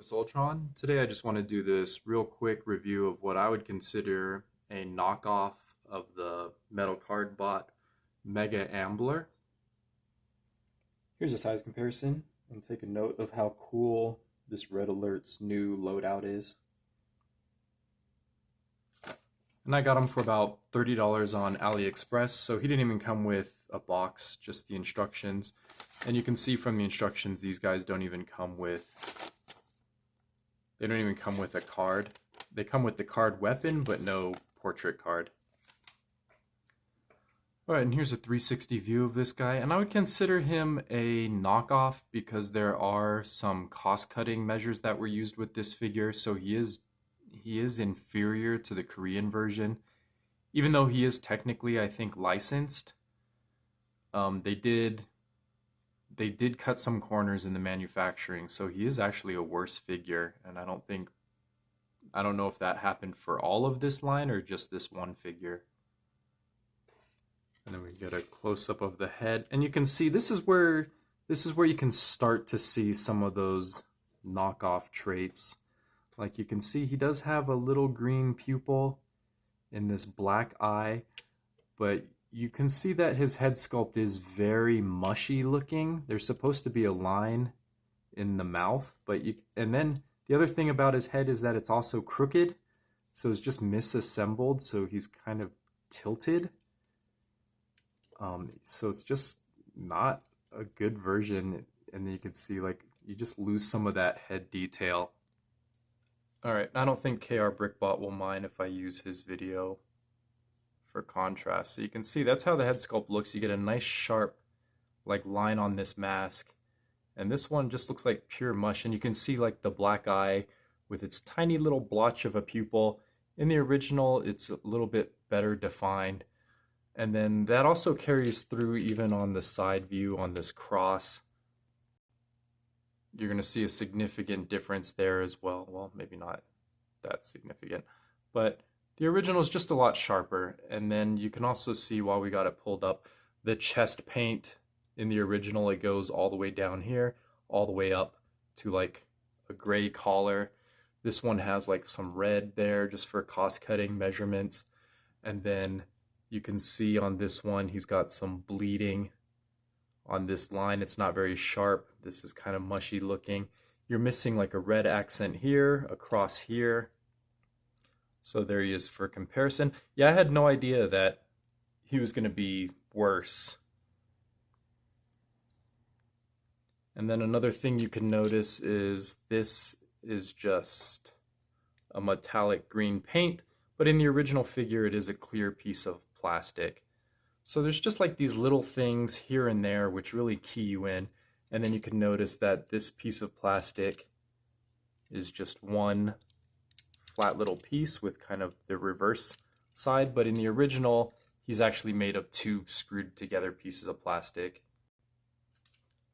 Olympus Ultron. Today I just want to do this real quick review of what I would consider a knockoff of the metal Cardbot Mega Ambler. Here's a size comparison, and take a note of how cool this Red Alert's new loadout is. And I got him for about $30 on AliExpress, so he didn't even come with a box, just the instructions. And you can see from the instructions, these guys don't even come with a card. They come with the card weapon, but no portrait card. Alright, and here's a 360 view of this guy, and I would consider him a knockoff because there are some cost-cutting measures that were used with this figure, so he is inferior to the Korean version, even though he is technically, I think, licensed. They did cut some corners in the manufacturing, so he is actually a worse figure, and I don't know if that happened for all of this line or just this one figure. And then we get a close-up of the head, and you can see this is where you can start to see some of those knockoff traits. Like you can see he does have a little green pupil in this black eye, but you can see that his head sculpt is very mushy looking. There's supposed to be a line in the mouth, and then the other thing about his head is that it's also crooked, so it's just misassembled, so he's kind of tilted. So it's just not a good version, and then you can see like you just lose some of that head detail. Alright, I don't think KR Brickbot will mind if I use his video for contrast. So you can see that's how the head sculpt looks. You get a nice sharp like line on this mask, and this one just looks like pure mush, and you can see like the black eye with its tiny little blotch of a pupil. In the original it's a little bit better defined, and then that also carries through even on the side view on this cross. You're going to see a significant difference there as well. Well, maybe not that significant, but the original is just a lot sharper. And then you can also see, while we got it pulled up, the chest paint in the original, it goes all the way down here, all the way up to like a gray collar. This one has like some red there just for cost-cutting measurements. And then you can see on this one, he's got some bleeding on this line. It's not very sharp. This is kind of mushy looking. You're missing like a red accent here, across here. So there he is for comparison. Yeah, I had no idea that he was going to be worse. And then another thing you can notice is this is just a metallic green paint, but in the original figure it is a clear piece of plastic. So there's just like these little things here and there which really key you in. And then you can notice that this piece of plastic is just one flat little piece with kind of the reverse side. But in the original, he's actually made of two screwed together pieces of plastic.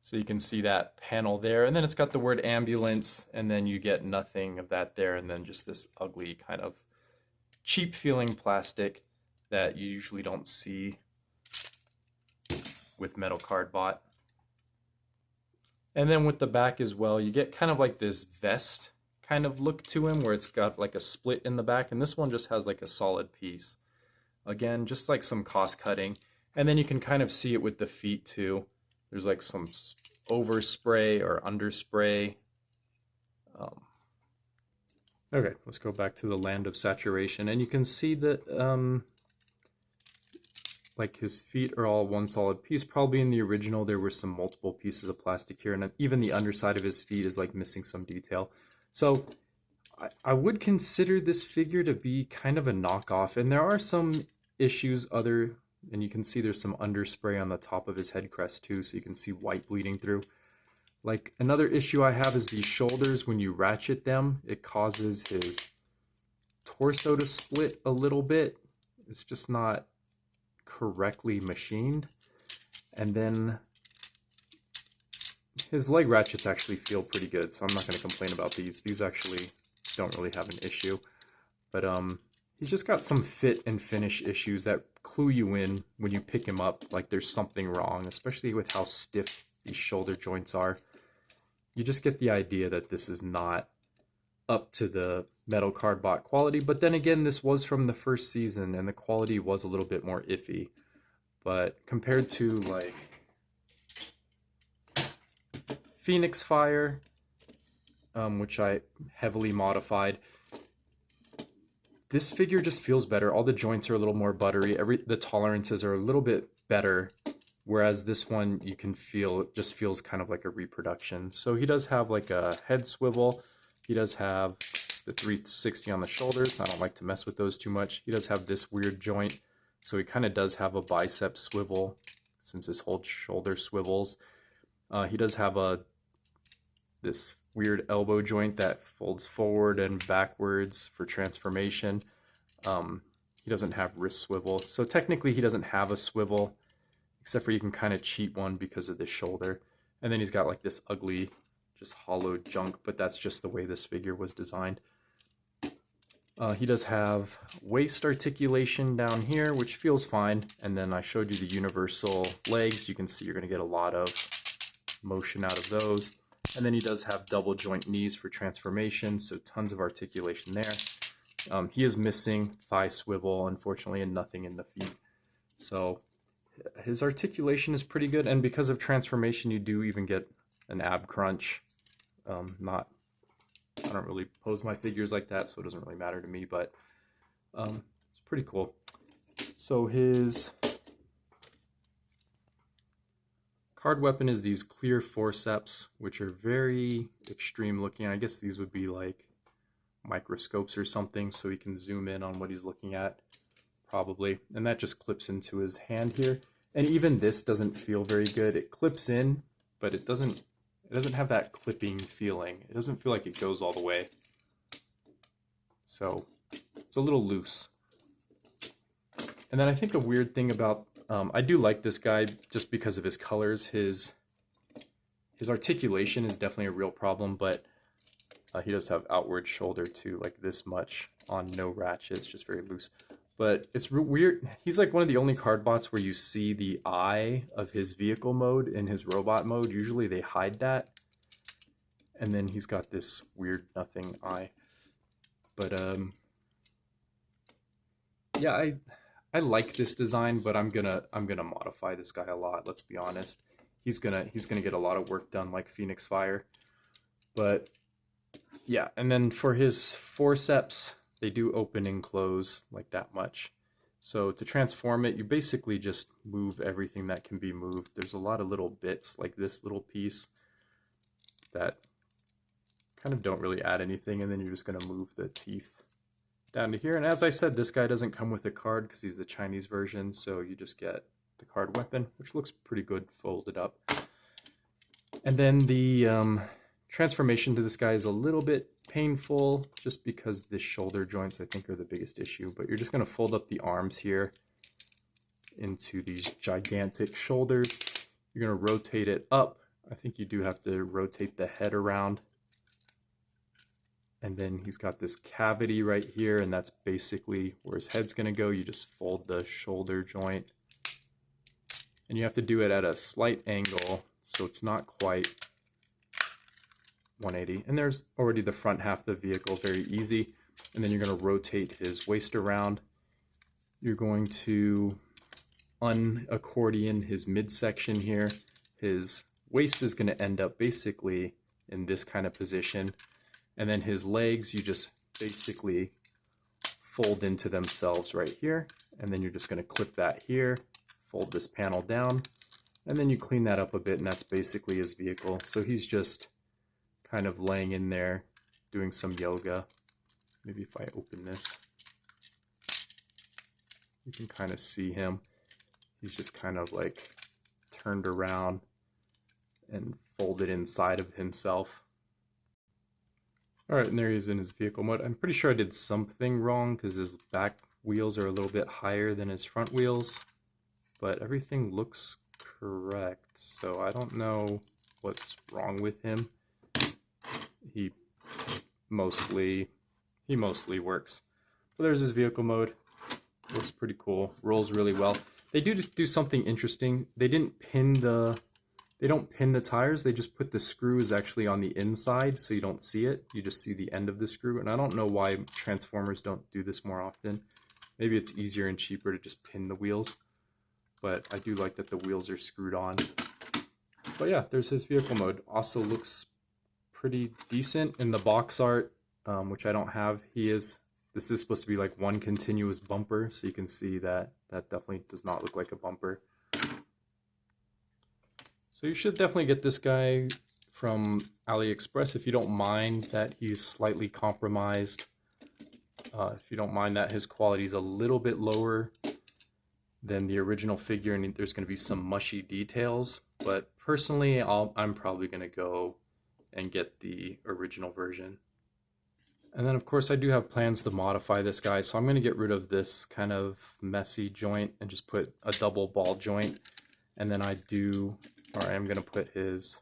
So you can see that panel there. And then it's got the word ambulance, and then you get nothing of that there. And then just this ugly kind of cheap feeling plastic that you usually don't see with metal Cardbot. And then with the back as well, you get kind of like this vest kind of look to him where it's got like a split in the back, and this one just has like a solid piece. Again, just like some cost cutting. And then you can kind of see it with the feet too. There's like some overspray or underspray. Okay, let's go back to the land of saturation, and you can see that like his feet are all one solid piece. Probably in the original there were some multiple pieces of plastic here, and even the underside of his feet is like missing some detail. So I would consider this figure to be kind of a knockoff, and there are some issues and you can see there's some underspray on the top of his head crest too, so you can see white bleeding through. Like another issue I have is these shoulders. When you ratchet them, it causes his torso to split a little bit. It's just not correctly machined. And then his leg ratchets actually feel pretty good, so I'm not going to complain about these. These actually don't really have an issue. But he's just got some fit and finish issues that clue you in when you pick him up, like there's something wrong, especially with how stiff these shoulder joints are. You just get the idea that this is not up to the metal Cardbot quality. But then again, this was from the first season and the quality was a little bit more iffy. But compared to like Phoenix Fire, which I heavily modified, this figure just feels better. All the joints are a little more buttery. The tolerances are a little bit better. Whereas this one, you can feel, it just feels kind of like a reproduction. So he does have like a head swivel. He does have the 360 on the shoulders. I don't like to mess with those too much. He does have this weird joint. So he kind of does have a bicep swivel since his whole shoulder swivels. He does have this weird elbow joint that folds forward and backwards for transformation. He doesn't have wrist swivel. So technically he doesn't have a swivel, except for you can kind of cheat one because of the shoulder. And then he's got like this ugly, just hollow junk, but that's just the way this figure was designed. He does have waist articulation down here, which feels fine. And then I showed you the universal legs. You can see you're going to get a lot of motion out of those. And then he does have double joint knees for transformation, so tons of articulation there. He is missing thigh swivel, unfortunately, and nothing in the feet. So his articulation is pretty good, and because of transformation, you do even get an ab crunch. I don't really pose my figures like that, so it doesn't really matter to me, but it's pretty cool. So his card weapon is these clear forceps, which are very extreme looking. I guess these would be like microscopes or something, so he can zoom in on what he's looking at, probably. And that just clips into his hand here. And even this doesn't feel very good. It clips in, but it doesn't have that clipping feeling. It doesn't feel like it goes all the way. So it's a little loose. And then I think a weird thing about, I do like this guy just because of his colors. His articulation is definitely a real problem, but he does have outward shoulder too, like this much on no ratchets, just very loose. But it's weird. He's like one of the only Cardbots where you see the eye of his vehicle mode in his robot mode. Usually they hide that. And then he's got this weird nothing eye. But yeah, I like this design, but I'm gonna modify this guy a lot, let's be honest. He's gonna get a lot of work done like Phoenix Fire. But yeah, and then for his forceps, they do open and close like that much. So to transform it, you basically just move everything that can be moved. There's a lot of little bits like this little piece that kind of don't really add anything, and then you're just going to move the teeth down to here. And as I said, this guy doesn't come with a card because he's the Chinese version, so you just get the card weapon, which looks pretty good folded up. And then the transformation to this guy is a little bit painful just because the shoulder joints I think are the biggest issue, but you're just going to fold up the arms here into these gigantic shoulders. You're going to rotate it up. I think you do have to rotate the head around. And then he's got this cavity right here, and that's basically where his head's going to go. You just fold the shoulder joint. And you have to do it at a slight angle, so it's not quite 180. And there's already the front half of the vehicle, very easy. And then you're going to rotate his waist around. You're going to unaccordion his midsection here. His waist is going to end up basically in this kind of position. And then his legs, you just basically fold into themselves right here. And then you're just going to clip that here, fold this panel down, and then you clean that up a bit, and that's basically his vehicle. So he's just kind of laying in there doing some yoga. Maybe if I open this, you can kind of see him. He's just kind of like turned around and folded inside of himself. All right, and there he is in his vehicle mode. I'm pretty sure I did something wrong because his back wheels are a little bit higher than his front wheels, but everything looks correct. So I don't know what's wrong with him. He mostly works. But there's his vehicle mode. Looks pretty cool. Rolls really well. They do something interesting. They didn't pin the They don't pin the tires, they just put the screws actually on the inside so you don't see it. You just see the end of the screw. And I don't know why Transformers don't do this more often. Maybe it's easier and cheaper to just pin the wheels. But I do like that the wheels are screwed on. But yeah, there's his vehicle mode. Also looks pretty decent in the box art, which I don't have. This is supposed to be like one continuous bumper, so you can see that that definitely does not look like a bumper. So you should definitely get this guy from AliExpress if you don't mind that he's slightly compromised. If you don't mind that his quality is a little bit lower than the original figure and there's going to be some mushy details. But personally, I'm probably going to go and get the original version. And then of course I do have plans to modify this guy, so I'm going to get rid of this kind of messy joint and just put a double ball joint. And then I am going to put his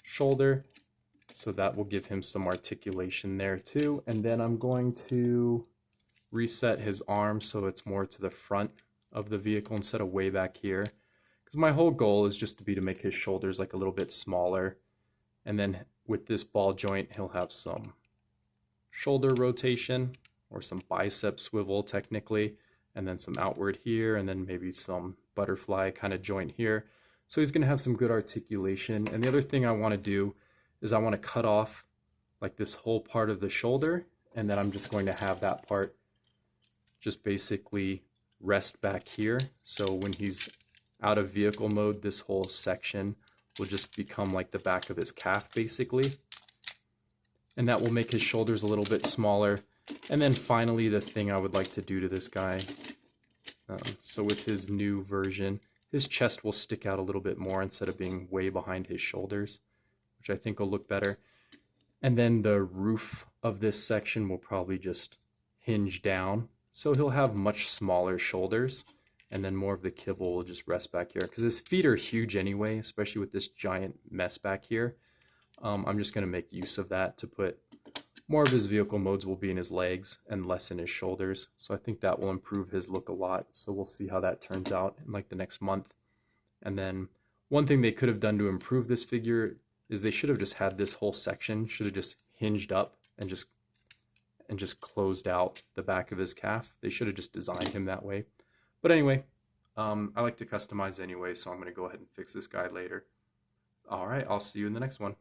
shoulder, so that will give him some articulation there too. And then I'm going to reset his arm so it's more to the front of the vehicle instead of way back here. Because my whole goal is just to make his shoulders like a little bit smaller. And then with this ball joint, he'll have some shoulder rotation or some bicep swivel technically, and then some outward here, and then maybe some butterfly kind of joint here. So he's going to have some good articulation. And the other thing I want to do is I want to cut off like this whole part of the shoulder, and then I'm just going to have that part just basically rest back here. So when he's out of vehicle mode, this whole section will just become like the back of his calf basically. And that will make his shoulders a little bit smaller. And then finally, the thing I would like to do to this guy, so with his new version, his chest will stick out a little bit more instead of being way behind his shoulders, which I think will look better. And then the roof of this section will probably just hinge down. So he'll have much smaller shoulders, and then more of the kibble will just rest back here. Because his feet are huge anyway, especially with this giant mess back here. I'm just going to make use of that to put more of his vehicle modes will be in his legs and less in his shoulders. So I think that will improve his look a lot. So we'll see how that turns out in like the next month. And then one thing they could have done to improve this figure is they should have just had this whole section, should have just hinged up and just closed out the back of his calf. They should have just designed him that way. But anyway, I like to customize anyway, so I'm going to go ahead and fix this guy later. All right, I'll see you in the next one.